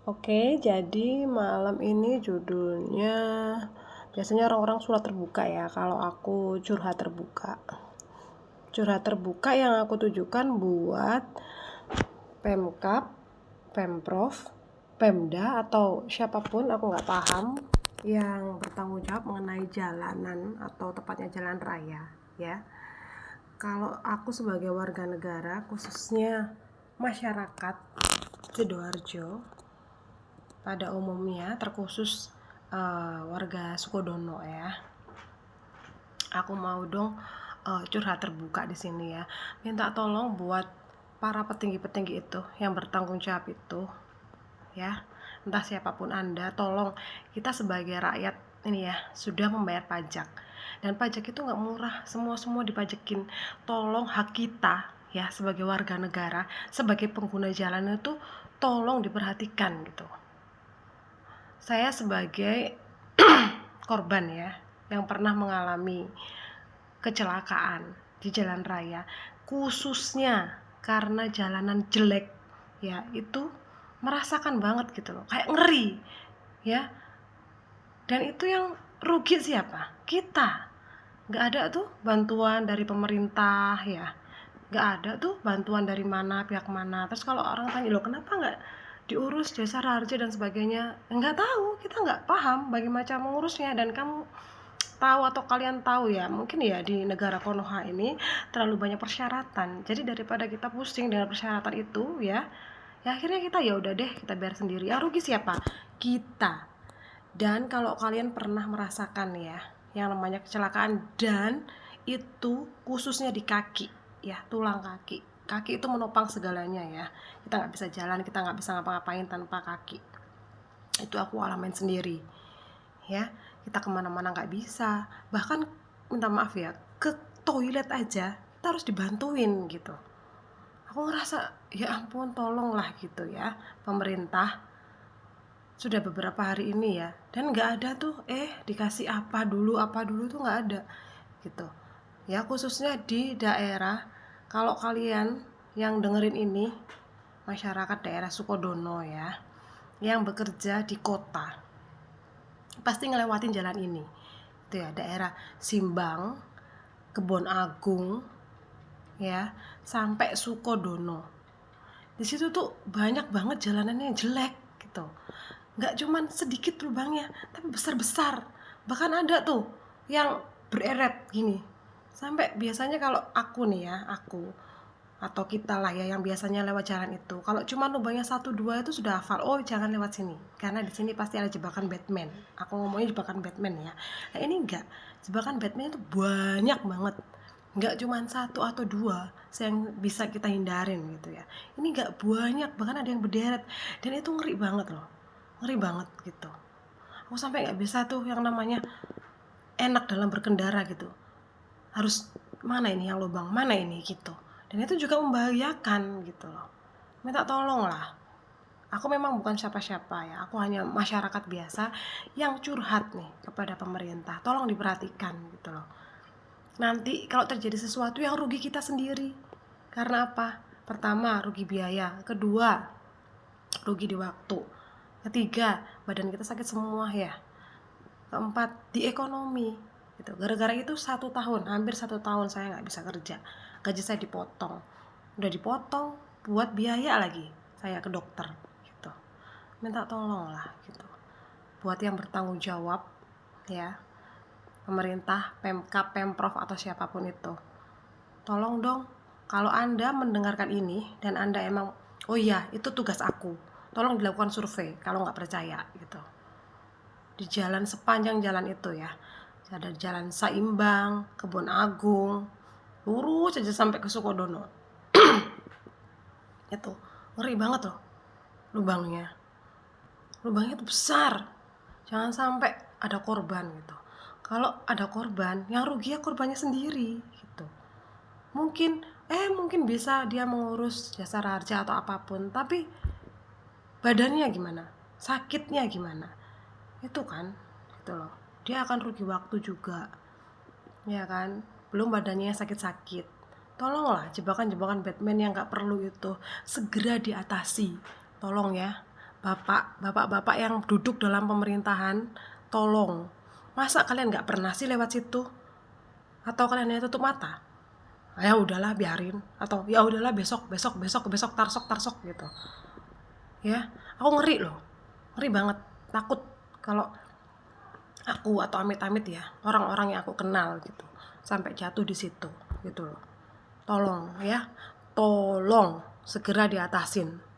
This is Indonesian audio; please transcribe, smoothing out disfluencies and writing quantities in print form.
Oke, jadi malam ini judulnya biasanya orang-orang surat terbuka ya. Kalau aku curhat terbuka. Curhat terbuka yang aku tujukan buat Pemkab, Pemprov, Pemda atau siapapun aku nggak paham yang bertanggung jawab mengenai jalanan atau tepatnya jalan raya ya. Kalau aku sebagai warga negara khususnya masyarakat Sidoarjo pada umumnya terkhusus warga Sukodono ya. Aku mau dong curhat terbuka di sini ya. Minta tolong buat para petinggi-petinggi itu yang bertanggung jawab itu ya. Entah siapapun Anda, tolong kita sebagai rakyat ini ya sudah membayar pajak. Dan pajak itu nggak murah, semua dipajekin. Tolong hak kita ya sebagai warga negara, sebagai pengguna jalan itu tolong diperhatikan gitu. Saya sebagai korban ya yang pernah mengalami kecelakaan di jalan raya, khususnya karena jalanan jelek ya, itu merasakan banget gitu loh, kayak ngeri ya. Dan itu yang rugi siapa? Kita. Nggak ada tuh bantuan dari pemerintah ya, nggak ada tuh bantuan dari mana, pihak mana. Terus kalau orang tanya, loh kenapa nggak diurus jasara harja dan sebagainya, nggak tahu, kita nggak paham bagaimana cara mengurusnya. Dan kamu tahu atau kalian tahu ya, mungkin ya di negara Konoha ini terlalu banyak persyaratan. Jadi daripada kita pusing dengan persyaratan itu ya, ya akhirnya kita ya udah deh kita bayar sendiri. Yang rugi siapa? Kita. Dan kalau kalian pernah merasakan ya yang namanya kecelakaan, dan itu khususnya di kaki ya, tulang kaki itu menopang segalanya ya. Kita nggak bisa jalan, kita nggak bisa ngapa-ngapain tanpa kaki. Itu aku alamin sendiri ya. Kita kemana-mana nggak bisa, bahkan minta maaf ya, ke toilet aja kita harus dibantuin gitu. Aku ngerasa ya ampun, tolonglah gitu ya pemerintah. Sudah beberapa hari ini ya, dan nggak ada tuh dikasih apa dulu tuh nggak ada gitu ya. Khususnya di daerah, kalau kalian yang dengerin ini masyarakat daerah Sukodono ya, yang bekerja di kota pasti ngelewatin jalan ini itu ya, daerah Simbang, Kebon Agung ya, sampai Sukodono. Di situ tuh banyak banget jalanannya yang jelek gitu. Nggak cuman sedikit lubangnya, tapi besar-besar. Bahkan ada tuh yang bereret gini. Sampai biasanya kalau aku nih ya, aku atau kita lah ya yang biasanya lewat jalan itu, kalau cuma lubangnya 1 2 itu sudah hafal, oh jangan lewat sini karena di sini pasti ada jebakan Batman. Aku ngomongnya jebakan Batman ya. Nah ini enggak, jebakan Batman itu banyak banget, nggak cuma 1 atau 2 yang bisa kita hindarin gitu ya. Ini nggak banyak, bahkan ada yang berderet, dan itu ngeri banget loh, ngeri banget gitu. Aku sampai nggak bisa tuh yang namanya enak dalam berkendara gitu, harus mana ini yang lubang mana ini gitu. Dan itu juga membahayakan gitu loh. Minta tolong lah. Aku memang bukan siapa-siapa ya, aku hanya masyarakat biasa yang curhat nih kepada pemerintah, tolong diperhatikan gitu loh. Nanti kalau terjadi sesuatu yang rugi kita sendiri. Karena apa? Pertama, rugi biaya. Kedua, rugi di waktu. Ketiga, badan kita sakit semua ya. Keempat, di ekonomi gitu. Gara-gara itu 1 tahun, hampir 1 tahun saya nggak bisa kerja, gaji saya dipotong, udah dipotong buat biaya lagi saya ke dokter gitu. Minta tolong lah gitu buat yang bertanggung jawab ya, pemerintah, Pemkab, Pemprov atau siapapun itu, tolong dong. Kalau Anda mendengarkan ini dan Anda emang, oh iya itu tugas aku, tolong dilakukan survei kalau nggak percaya gitu. Di jalan, sepanjang jalan itu ya, ada jalan Saimbang, Kebon Agung, lurus aja sampai ke Sukodono. Itu ngeri banget loh lubangnya. Lubangnya tuh besar. Jangan sampai ada korban gitu. Kalau ada korban, yang rugi ya korbannya sendiri gitu. Mungkin bisa dia mengurus jasara harja atau apapun, tapi badannya gimana? Sakitnya gimana? Itu kan gitu loh. Dia akan rugi waktu juga. Ya kan? Belum badannya sakit-sakit. Tolonglah jebakan-jebakan Batman yang gak perlu itu segera diatasi. Tolong ya. bapak-bapak yang duduk dalam pemerintahan, tolong. Masa kalian nggak pernah sih lewat situ? Atau kalian hanya tutup mata? Ya udahlah biarin, atau ya udahlah besok tarsok gitu. Ya, aku ngeri loh. Ngeri banget, takut kalau aku atau amit-amit ya, orang-orang yang aku kenal gitu, sampai jatuh di situ gitu loh. Tolong ya, tolong segera diatasin.